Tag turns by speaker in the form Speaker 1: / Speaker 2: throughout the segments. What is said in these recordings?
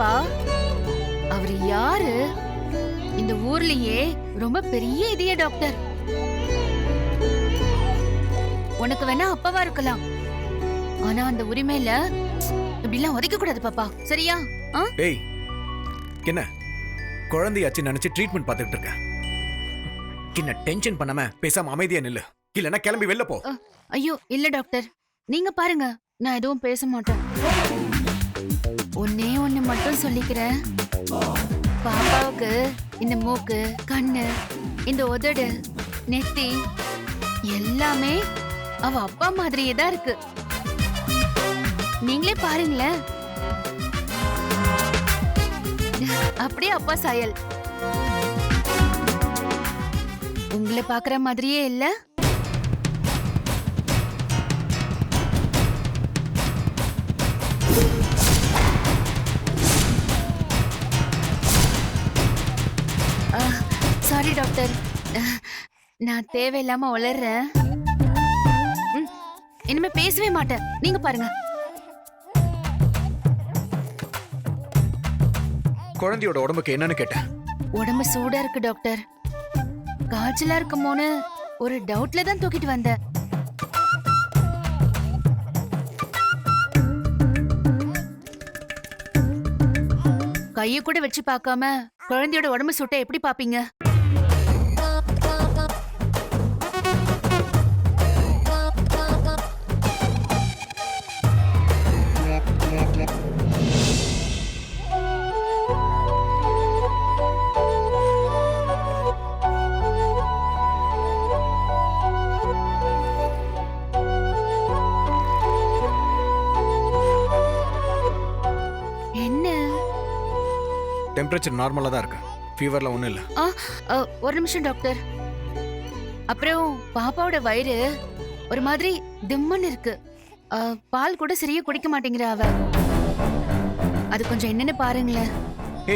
Speaker 1: பாப்பா, அவர் யாரு? இந்த ஊர்லயே ரொம்ப பெரிய இதய டாக்டர். உனக்கு வேணா அப்பவா இருக்கலாம், ஆனா அந்த உரிமையில இப்படி எல்லாம் உதைக்க கூடாது பாப்பா, சரியா?
Speaker 2: ஏய், என்ன குழந்தையாச்சு நினைச்சு ட்ரீட்மெண்ட் பார்த்துட்டு இருக்க? என்ன டென்ஷன் பண்ணாம பேசாம அமைதியா நில்லு, இல்லன்னா கிளம்பி வெளில போ.
Speaker 1: ஐயோ இல்ல டாக்டர், நீங்க பாருங்க, நான் எதுவும் பேச மாட்டேன். ஒன்னே ஒண்ணு மட்டும் சொல்லிக்கிறேன். பாப்பாவுக்கு இந்த மூக்கு, கண்ணு, இந்த உதடு, நெத்தி எல்லாமே அவ அப்பா மாதிரியே தான் இருக்கு. நீங்களே பாருங்களேன், அப்படியே அப்பா சாயல். உங்களை பாக்குற மாதிரியே இல்ல? சாரி டாக்டர், நான் தேவையில்லாம உளறேன். இனிமே பேசவே மாட்டேன். நீங்க பாருங்க.
Speaker 2: குழந்தையோட உடம்புக்கு என்னன்னு கேட்டேன்.
Speaker 1: உடம்பு சூடா இருக்கு டாக்டர். காய்ச்சலா இருக்குமோன்னு ஒரு டவுட்ல தான் தூக்கிட்டு வந்தேன். கைய கூட வச்சு பார்க்காம குழந்தையோட உடம்பு சூட்டை எப்படி பாப்பீங்க?
Speaker 2: டெம்பரேச்சர் நார்மலா தான் இருக்கு, ஃபீவர்ல ஒண்ணும் இல்ல.
Speaker 1: ஒரு நிமிஷம் டாக்டர். அப்புறம் பாப்பாவோட வயிறு ஒரு மாதிரி திம்மன்னு இருக்கு. பால் கூட சரியா குடிக்க மாட்டேங்கிற அவ. அது கொஞ்சம் என்னன்னு பாருங்களேன்.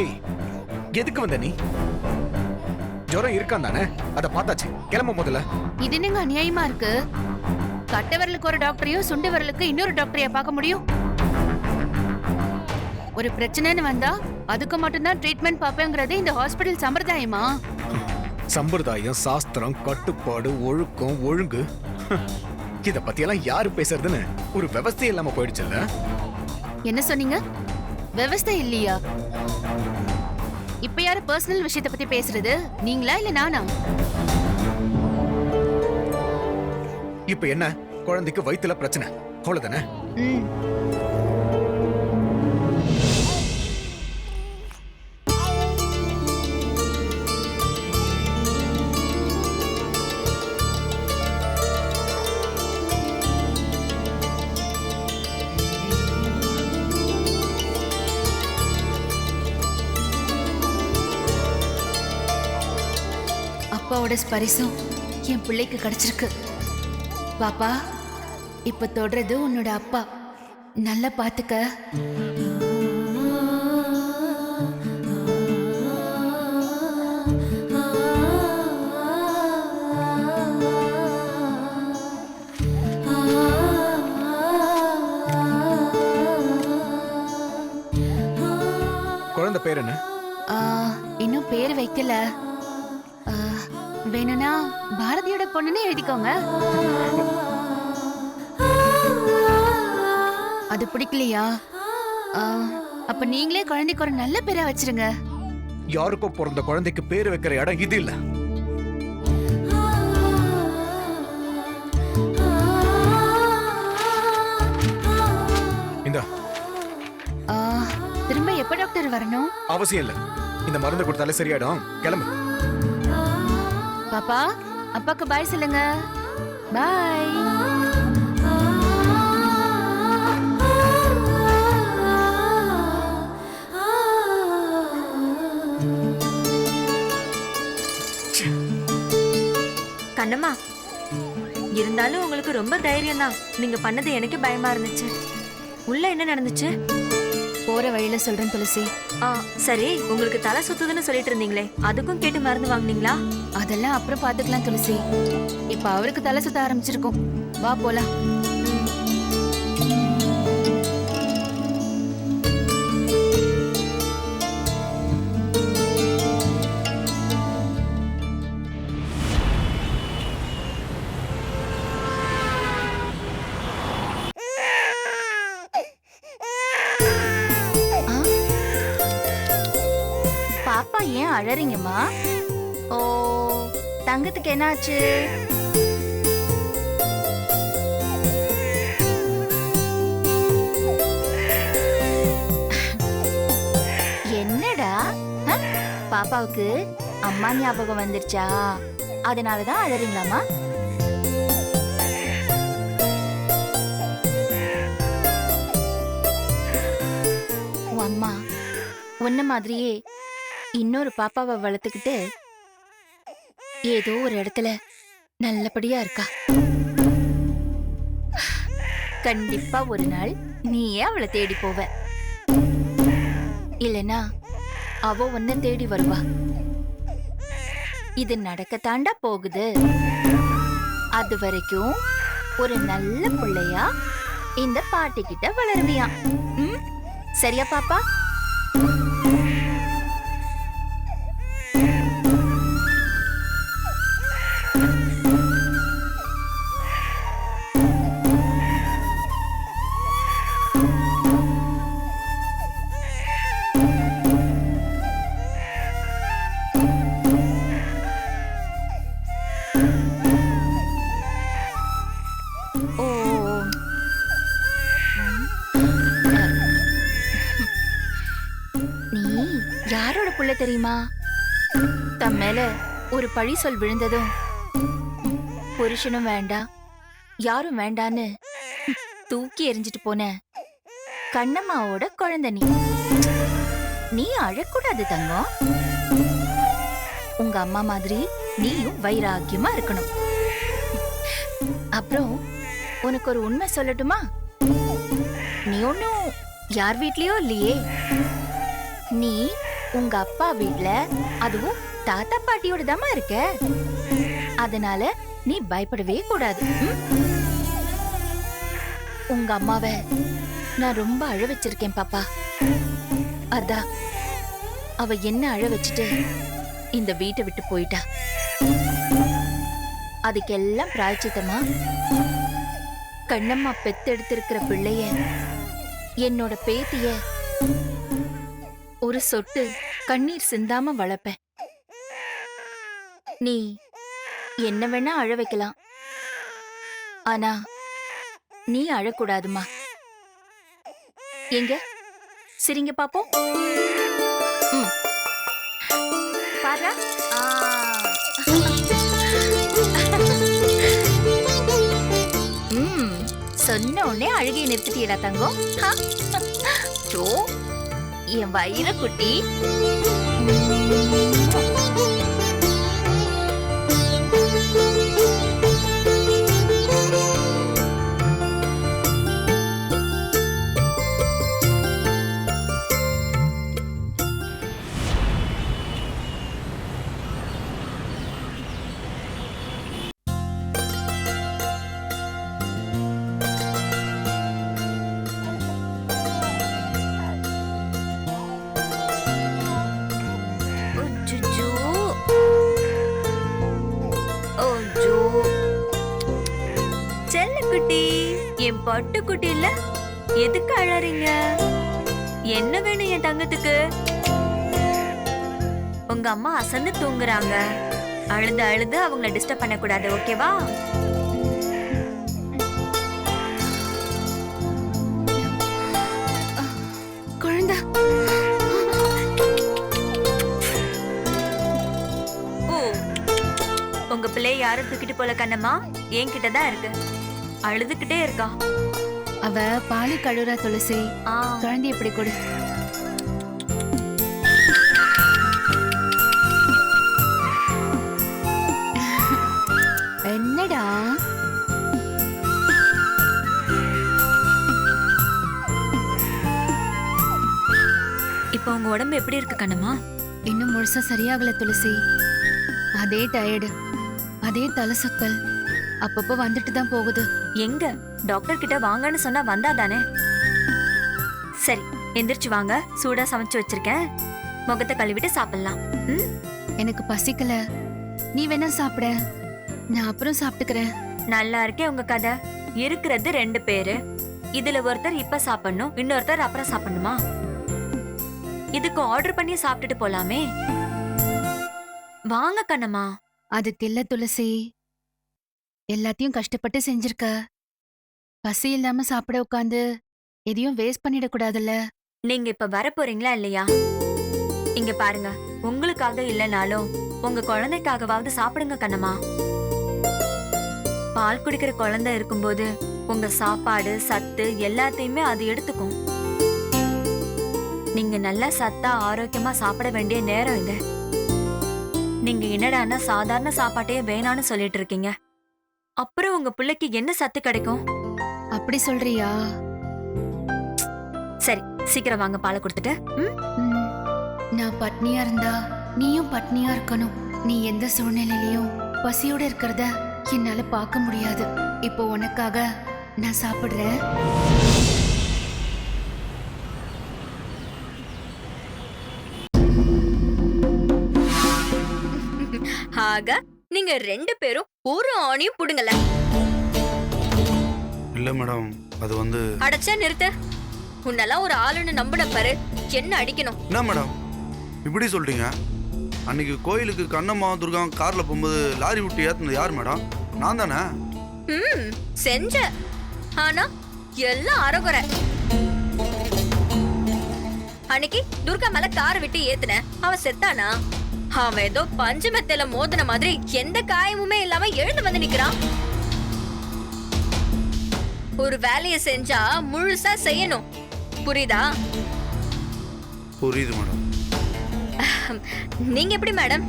Speaker 2: ஏய், எதுக்கு வந்த நீ? ஜுரம் இருக்கான் தானே, அத பார்த்தாச்சு. கிளம்ப முதல்ல.
Speaker 1: இது என்னங்க அநியாயமா இருக்கு? கட்ட விரலுக்கு ஒரு டாக்டரையும் சுண்டு விரலுக்கு இன்னொரு டாக்டரையா பார்க்க முடியும்? ஒரு பிரச்சனைன்னு வந்தா அதுக்கு மட்டும்தான் ட்ரீட்மெண்ட் பாப்பேங்கிறது இந்த ஹாஸ்பிடல் சம்பிரதாயமா?
Speaker 2: சம்பிரதாயம், சாஸ்திரம், கட்டுப்பாடு, ஒழுக்கம், ஒழுங்கு, இத பத்தியெல்லாம் யாரு பேசுறதுன்னு ஒரு விவசாயம் இல்லாம போயிடுச்சுல்ல?
Speaker 1: என்ன சொன்னீங்க? விவசாயம் இல்லையா? இப்ப யாரு பர்சனல் விஷயத்தை பத்தி பேசுறது, நீங்களா இல்ல நானா?
Speaker 2: இப்ப என்ன, குழந்தைக்கு வயித்துல பிரச்சனை, அவ்வளவுதானே?
Speaker 1: அப்பாவோட ஸ்பரிசம் என் பிள்ளைக்கு கிடைச்சிருக்கு. பாப்பா, இப்ப தொடர்றது உன்னோட அப்பா. நல்லா பாத்துக்க.
Speaker 2: குழந்தை பேர் என்ன?
Speaker 1: இன்னும் பேர் வைக்கல. வேணும்னா பாரதியோட பொண்ணுன்னு எழுதிக்கோங்க. அது பிடிக்கலையா? அப்ப நீங்களே குழந்தைக்கு ஒரு நல்ல பேரை வச்சிருங்க.
Speaker 2: யாருக்கோ பிறந்த குழந்தைக்கு பேர் வைக்கிற இடம் இது இல்ல. இந்த
Speaker 1: திரும்ப எப்ப டாக்டர் வரணும்?
Speaker 2: அவசியம் இல்ல, இந்த மருந்து கொடுத்தாலே சரியாயிடும். கிளம்பு.
Speaker 1: பாப்பா, அப்பாக்கு பாய் சொல்லுங்க. பாய்.
Speaker 3: கண்ணம்மா, இருந்தாலும் உங்களுக்கு ரொம்ப தைரியம் தான். நீங்க பண்ணது எனக்கு பயமா இருந்துச்சு. உள்ள என்ன நடந்துச்சு?
Speaker 1: போற வழியில சொல்றேன் துளசி.
Speaker 3: சரி, உங்களுக்கு தலை சுத்துதுன்னு சொல்லிட்டு இருந்தீங்களே, அதுக்கும் கேட்டு மருந்து வாங்குனீங்களா?
Speaker 1: அதெல்லாம் அப்புறம் பாத்துக்கலாம் துளசி. இப்ப அவருக்கு தலை சுத்த ஆரம்பிச்சிருக்கோம். வா போலாம். ஏன் அழறீங்கம்மா? ஓ, தங்கத்துக்கு என்னாச்சு? என்னடா, பாப்பாவுக்கு அம்மா ஞாபகம் வந்துருச்சா? அதனாலதான் அழறீங்களாமா? உன் அம்மா உன்ன மாதிரியே இன்னொரு பாப்பாவை வளர்த்துக்கிட்டு ஏதோ ஒரு இடத்துல நல்லபடியா இருக்கா. கண்டிப்பா ஒரு நாள் நீயே அவளை தேடி போவ, இல்லனா அவ உன்னை தேடி வருவா. இது நடக்கத்தாண்டா போகுது. அது வரைக்கும் ஒரு நல்ல பிள்ளையா இந்த பாட்டி கிட்ட வளருவியா? சரியா பாப்பா? யாரோட புள்ள தெரியுமா? தம் மேல ஒரு பழி சொல் விழுந்ததும் புருஷனும் வேண்டாம் யாரும் வேண்டான்னு தூக்கி எறிஞ்சிட்டு போன கண்ணம்மாவோட குழந்தை நீ. நீ அழக்கூடாது தங்கம். உங்க அம்மா மாதிரி நீயும் வைராக்கியமா இருக்கணும். அப்புறம் உனக்கு ஒரு உண்மை சொல்லட்டுமா? நீ ஒன்னும் யார் வீட்லயோ இல்லையே. நீ உங்க அப்பா வீட்ல, அதுவும் தாத்தா பாட்டியோட தாமா இருக்க. அதனால நீ பயப்படவே கூடாது. உங்க அம்மாவை நான் ரொம்ப அழ வச்சிருக்கேன் பாப்பா. அதான் அவ என்ன அழ வச்சுட்டு இந்த வீட்டை விட்டு போயிட்டா. அதுக்கெல்லாம் பிராய்ச்சித்தமா கண்ணம்மா பெத்தெடுத்திருக்கிற பிள்ளைய, என்னோட பேத்திய ஒரு சொட்டு கண்ணீர் சிந்தாம வளர்ப்பேன். நீ என்ன வேணா அழ வைக்கலாம், ஆனா நீ அழக்கூடாதுமா. எங்க சிரிங்க பாப்போம். பாரா. சொன்ன உடனே அழுகையை நிறுத்திட்டியடா தங்கம். என் வயிறு குட்டி. என் பட்டு குட்டி இல்ல, எதுக்கு அழறீங்க? என்ன வேணும் என் தங்கத்துக்கு? உங்க அம்மா அசந்து தூங்குறாங்க. அழுது அழுது அவங்கள டிஸ்டர்ப் பண்ண கூடாது, ஓகேவா? குழந்தை
Speaker 3: உங்க பிள்ளைய யாரும் தூக்கிட்டு போல கண்ணம்மா, என்கிட்டதான் இருக்கு. அழுதுகிட்டே இருக்கா.
Speaker 1: அவ பாலு கழுறா துளசி. குழந்தை எப்படி கொடு. என்னடா
Speaker 3: இப்ப உங்க உடம்பு எப்படி இருக்கு கண்ணம்மா?
Speaker 1: இன்னும் முழுசா சரியாகல துளசி. அதே டயர்டு, அதே தலை சுத்தல் அப்பப்போ வந்துட்டு தான் போகுது.
Speaker 3: எங்க டாக்டர் கிட்ட வாங்கன்னு சொன்னா வந்தாதானே? சரி, எந்திரிச்சு வாங்க. சூடா சமைச்சு வச்சிருக்கேன், முகத்தை கழுவிட்டு சாப்பிடலாம்.
Speaker 1: எனக்கு பசிக்கல, நீ வேணா சாப்பிட, நான் அப்புறம் சாப்பிட்டுக்கிறேன்.
Speaker 3: நல்லா இருக்கே உங்க கதை. இருக்கிறது 2 பேரு. இதுல ஒருத்தர் இப்ப சாப்பிடணும், இன்னொருத்தர் அப்புறம் சாப்பிடணுமா? இதுக்கு ஆர்டர் பண்ணி சாப்பிட்டுட்டு போலாமே. வாங்க கண்ணம்மா.
Speaker 1: அதுக்கு இல்ல துளசி, எல்லாத்தையும் கஷ்டப்பட்டு செஞ்சிருக்க. பசி இல்லாம சாப்பிட உட்காந்து எதையும் வேஸ்ட் பண்ணிடக்கூடாதுல்ல.
Speaker 3: நீங்க இப்ப வர போறீங்களா இல்லையா? இங்க பாருங்க, உங்களுக்காக இல்லனாலும் உங்க குழந்தைக்காகவாவது சாப்பிடுங்க கண்ணம்மா. பால் குடிக்கிற குழந்தை இருக்கும்போது உங்க சாப்பாடு சத்து எல்லாத்தையுமே அது எடுத்துக்கும். நீங்க நல்லா சத்தா ஆரோக்கியமா சாப்பிட வேண்டிய நேரம் இது. நீங்க என்னடான்னா சாதாரண சாப்பாட்டையே வேணான்னு சொல்லிட்டு இருக்கீங்க. அப்புறம் உங்க பிள்ளைக்கு என்ன சத்து கிடைக்கும்?
Speaker 1: அப்படி சொல்றியா?
Speaker 3: சரி, சீக்கிரம் வாங்க, பாலை கொடுத்துட்டு.
Speaker 1: ம், நான் பட்னியா இருந்தா நீயும் பட்னியா இருக்கணும். நீ எந்த சூழ்நிலையிலயும் பசியோட இருக்கிறத என்னால பார்க்க முடியாது. இப்போ உனக்காக நான் சாப்பிடுறேன்.
Speaker 3: ஆக நீங்க 2 பேரும் ஒரு ஆணியும் புடுங்கல.
Speaker 4: இல்ல மேடம், அது வந்து
Speaker 3: அடைச்சா நிறுத்த. உன்னெல்லாம் ஒரு ஆளுன்னு நம்பின பாரு, என்ன அடிக்கணும்.
Speaker 4: என்ன மேடம் இப்படி சொல்றீங்க? அன்னைக்கு கோயிலுக்கு கண்ணம்மா துர்கா கார்ல போகும்போது லாரி விட்டு ஏத்துனது யார் மேடம்? நான் தானே.
Speaker 3: செஞ்ச. ஆனா எல்லாம் அறகுறை. அன்னைக்கு துர்கா மேல காரை விட்டு ஏத்துன, அவன் செத்தானா? அவன் ஏதோ பஞ்சு மெத்தையில மோதின மாதிரி எந்த காயமுமே இல்லாம எழுந்து வந்து நிக்கிறான். ஒரு வேலையை செஞ்சா முழுசா செய்யணும், புரியுதா?
Speaker 4: புரியுது மேடம்.
Speaker 3: நீங்க எப்படி மேடம்?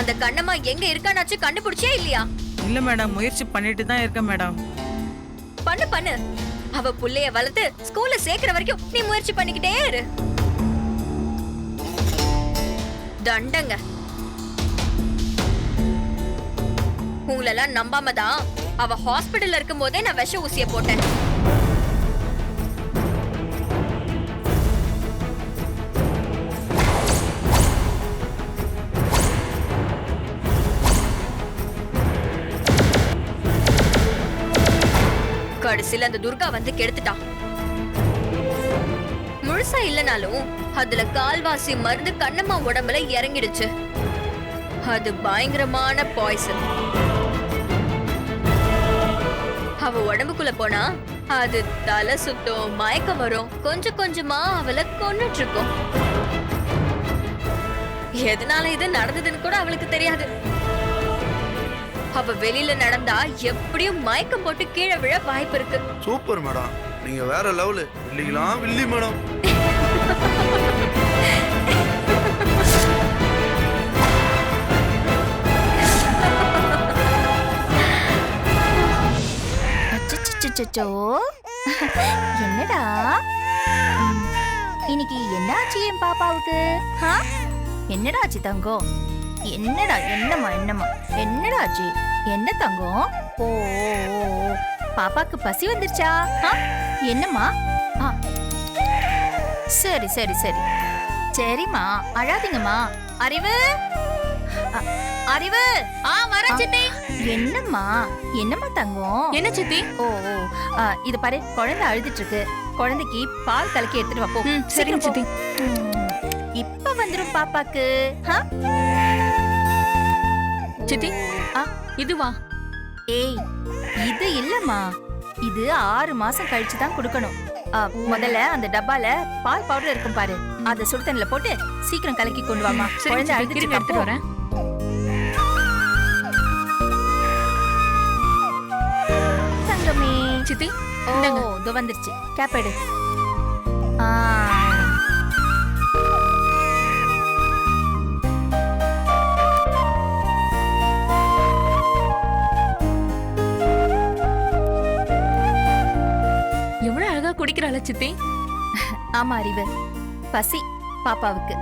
Speaker 3: அந்த கண்ணம்மா எங்க இருக்கானாச்சு கண்டுபிடிச்சே இல்லையா?
Speaker 5: இல்ல மேடம், முயற்சி பண்ணிட்டு தான் இருக்கேன் மேடம்.
Speaker 3: பண்ணு பண்ணு. அவ புள்ளைய வளர்த்து ஸ்கூல்ல சேர்க்கிற வரைக்கும் நீ முயற்சி பண்ணிக்கிட்டே இரு. தண்டங்க. உங்களெல்லாம் நம்பாம தான் அவ ஹாஸ்பிடல்ல இருக்கும் போதே நான் விஷ ஊசிய போட்டேன். கடைசியில அந்த துர்கா வந்து கெடுத்துட்டான். முழுசா இல்லனாலும் அதுல கால்வாசி மருந்து கண்ணம்மா உடம்புல இறங்கிடுச்சு. அது பயங்கரமான பாய்சன். அவ உடம்புக்குள்ள போனா அது தலை சுத்தம், மயக்கம் வரும், கொஞ்சம் கொஞ்சமா அவளை கொன்னுட்டு இருக்கும். எதனால இது நடந்ததுன்னு கூட அவளுக்கு தெரியாது. அவ வெளியில நடந்தா எப்படியும் மயக்கம் போட்டு கீழே விழ வாய்ப்பு இருக்கு.
Speaker 4: சூப்பர் மேடம், நீங்க வேற லெவலு. வில்லிக்கலாம் வில்லி மேடம்.
Speaker 6: அச்சச்சோ, என்னடா இன்னைக்கு என்னாச்சு என் பாப்பாவுக்கு? என்னடா ஆச்சு தங்கம்? என்னடா என்னம்மா என்னடா ஆச்சு? என்ன தங்கம்? ஓ பாப்பாக்கு பசி வந்துருச்சா? என்னம்மா? சரி சரி சரி சரிம்மா, அழாதீங்கம்மா. அறிவு, அறிவு.
Speaker 3: வர சித்தி.
Speaker 6: என்னம்மா என்னம்மா தங்கம்?
Speaker 3: என்ன சித்தி?
Speaker 6: ஓ இது பாரு, குழந்தை அழுதுட்டு இருக்கு. குழந்தைக்கு பால் கலக்கி எடுத்துட்டு வா போ.
Speaker 3: சரிங்க சித்தி.
Speaker 6: இப்ப வந்துரும் பாப்பாக்கு.
Speaker 3: சித்தி, இதுவா?
Speaker 6: ஏய், இது இல்லம்மா, இது 6 மாசம் கழிச்சு தான் கொடுக்கணும். முதல்ல அந்த டப்பால பால் பவுடர் இருக்கும் பாரு, அத சுடு தண்ணில போட்டு சீக்கிரம் கலக்கி கொண்டு வாமா. குழந்தை அழுதுட்டு
Speaker 3: எடுத்துட்டு வரேன்.
Speaker 6: தங்கமே.
Speaker 3: சித்தி,
Speaker 6: ஓ இது வந்துருச்சு. கேப் எடு.
Speaker 3: எவ்வளவு அழகா குடிக்கிறாள சித்தி.
Speaker 6: ஆமா அறிவு, பசி பாப்பாவுக்கு.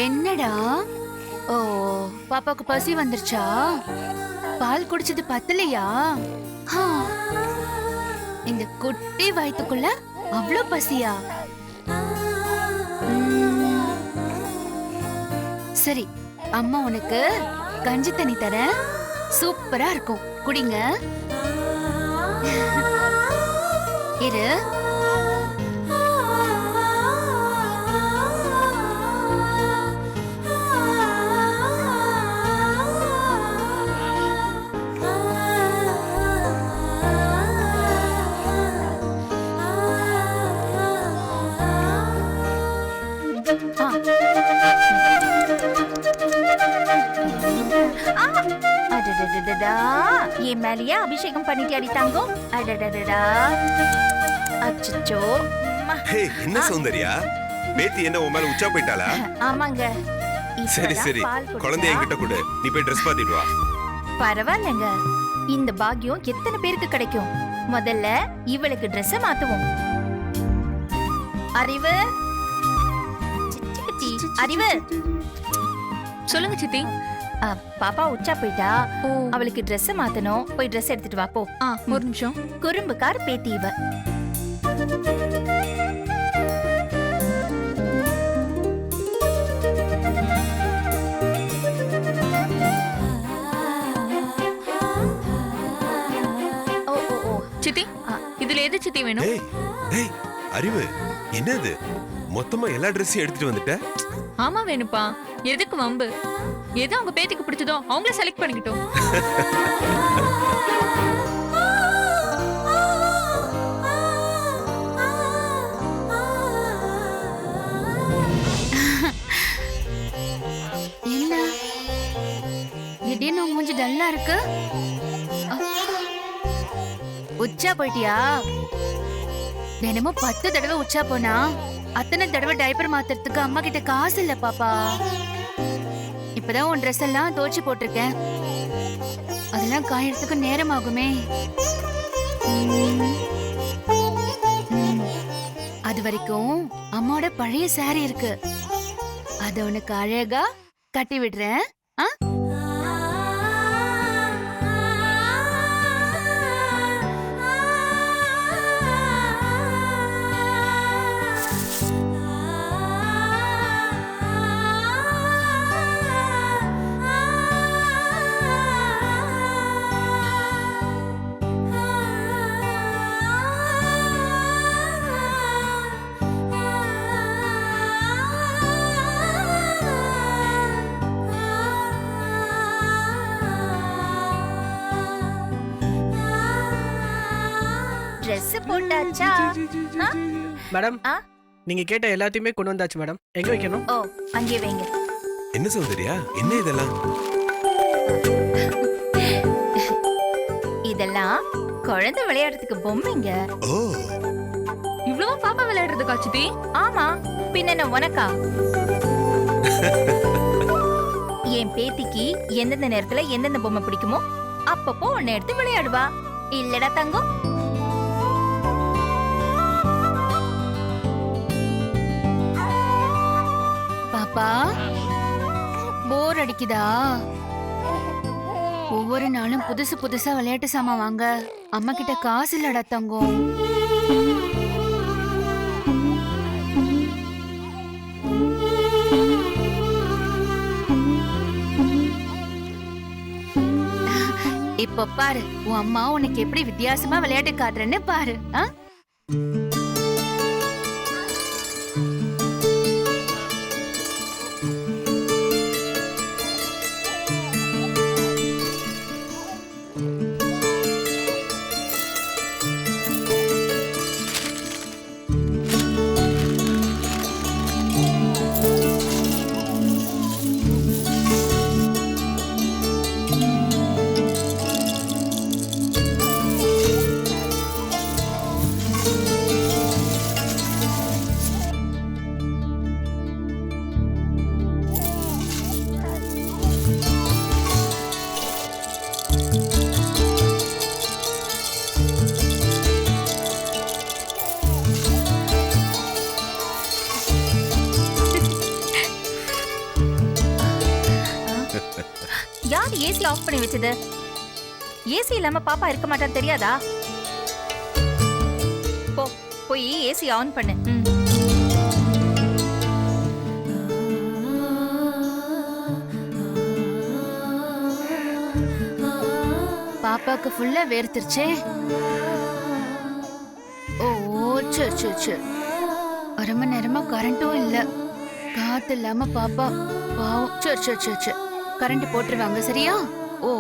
Speaker 1: என்னடா? ஓ, பாப்பாக்கு பசி வந்துருச்சா? பால் குடிச்சது பத்தலையா? இந்த குட்டி வயித்துக்குள்ள அவ்வளோ பசியா? சரி, அம்மா உனக்கு கஞ்சி தண்ணி தரேன், சூப்பரா இருக்கும், குடிங்க. இரு.
Speaker 6: என் மேலயே அபிஷேகம் பண்ணிட்டு அடித்தாங்கோ. அடடடடா, அச்சச்சோ. அம்மா.
Speaker 7: ஹே, என்ன சௌந்தர்யா பேத்தி என்ன உன் மேல உச்சா போயிட்டாளா?
Speaker 6: ஆமாங்க.
Speaker 7: சரி
Speaker 6: இப்பதான்
Speaker 7: சரி,
Speaker 6: பால் குடிச்சா.
Speaker 7: குழந்தைய என்கிட்ட கொடு, நீ போய் ட்ரெஸ் மாத்திட்டு வா.
Speaker 6: பரவாயில்லைங்க, இந்த பாக்கியம் எத்தனை பேருக்கு கிடைக்கும். முதல்ல இவளுக்கு Dress மாத்துவோம். அறிவு, சிச்சி குட்டி, அறிவு.
Speaker 3: சொல்லுங்க சித்தி.
Speaker 6: பாப்பா உச்சா போயிட்டா, அவளுக்கு Dress மாத்தணும். போய் Dress எடுத்துட்டு வா போ.
Speaker 3: ஒரு நிமிஷம்.
Speaker 6: குறும்புக்கார் பேத்தி இவ. ஓ ஓ ஓ
Speaker 3: சித்தி, இதுல எது சித்தி வேணும்?
Speaker 7: ஏய் ஏய் அறிவு, என்னது மொத்தமா எல்லா ட்ரெஸ்ஸையும் எடுத்துட்டு வந்துட்ட?
Speaker 3: ஆமா வேணுப்பா, எதுக்கு வம்பு? எது அவங்க பேத்திக்கு பிடிச்சதோ அவங்கள செலக்ட் பண்ணிக்கிட்டோம்.
Speaker 1: என்ன திடீர்னு உன் மூஞ்சி டல்லா இருக்கு? உச்சா போயிட்டியா? தினமும் 10 தடவை உச்சா போனா அத்தனை தடவை டைப்பர் மாத்துறதுக்கு அம்மா கிட்ட காசு இல்ல பாப்பா. இப்பதான் உன் ட்ரெஸ் எல்லாம் துவைச்சு போட்டிருக்கேன், அதெல்லாம் காயறதுக்கு நேரம் ஆகுமே. அது வரைக்கும் அம்மாவோட பழைய saree இருக்கு, அத உனக்கு அழகா கட்டி விடுறேன்.
Speaker 6: Dress போட்டாச்சா?
Speaker 8: மேடம்,
Speaker 6: ஆ?
Speaker 8: நீங்க கேட்ட எல்லாத்தையுமே கொண்டு வந்தாச்சு மேடம். எங்க வைக்கணும்?
Speaker 6: ஓ, அங்கே வைங்க.
Speaker 7: என்ன சௌந்தர்யா, என்ன இதெல்லாம்?
Speaker 6: இதெல்லாம் குழந்தை விளையாடுறதுக்கு பொம்மைங்க.
Speaker 7: ஓ,
Speaker 3: இவ்வளவு பாப்பா விளையாடுறதுக்கா சித்தி?
Speaker 6: ஆமா, பின்ன என்ன உனக்கா? என் பேத்திக்கு எந்தெந்த நேரத்துல எந்தெந்த பொம்மை பிடிக்குமோ அப்பப்போ ஒன்னு எடுத்து விளையாடுவா. இல்லடா தங்கம்?
Speaker 1: பாப்பா, போர் அடிக்குதா? ஒவ்வொரு நாளும் புதுசு புதுசா விளையாட்டு சாமான் வாங்க அம்மா கிட்ட காசு இல்லடா தங்கம். இப்ப பாரு, உன் அம்மா உனக்கு எப்படி வித்தியாசமா விளையாட்டு காட்டுறேன்னு பாரு.
Speaker 6: யார் ஏசி ஆஃப் பண்ணி வச்சது? ஏசி இல்லாம பாப்பா இருக்க மாட்டான்னு தெரியாதா? போ, போய் ஏசி ஆன் பண்ணு.
Speaker 1: பாப்பாக்கு ஃபுல்லா வேர்த்துருச்சே. ஓ சரி சரி சரி, அரை மணி நேரமா கரண்ட்டும் இல்ல, காத்து இல்லாம பாப்பா பாவம். சரி சரி சரி சரி, கரண்ட் போட்டுருவாங்க சரியா? ஓ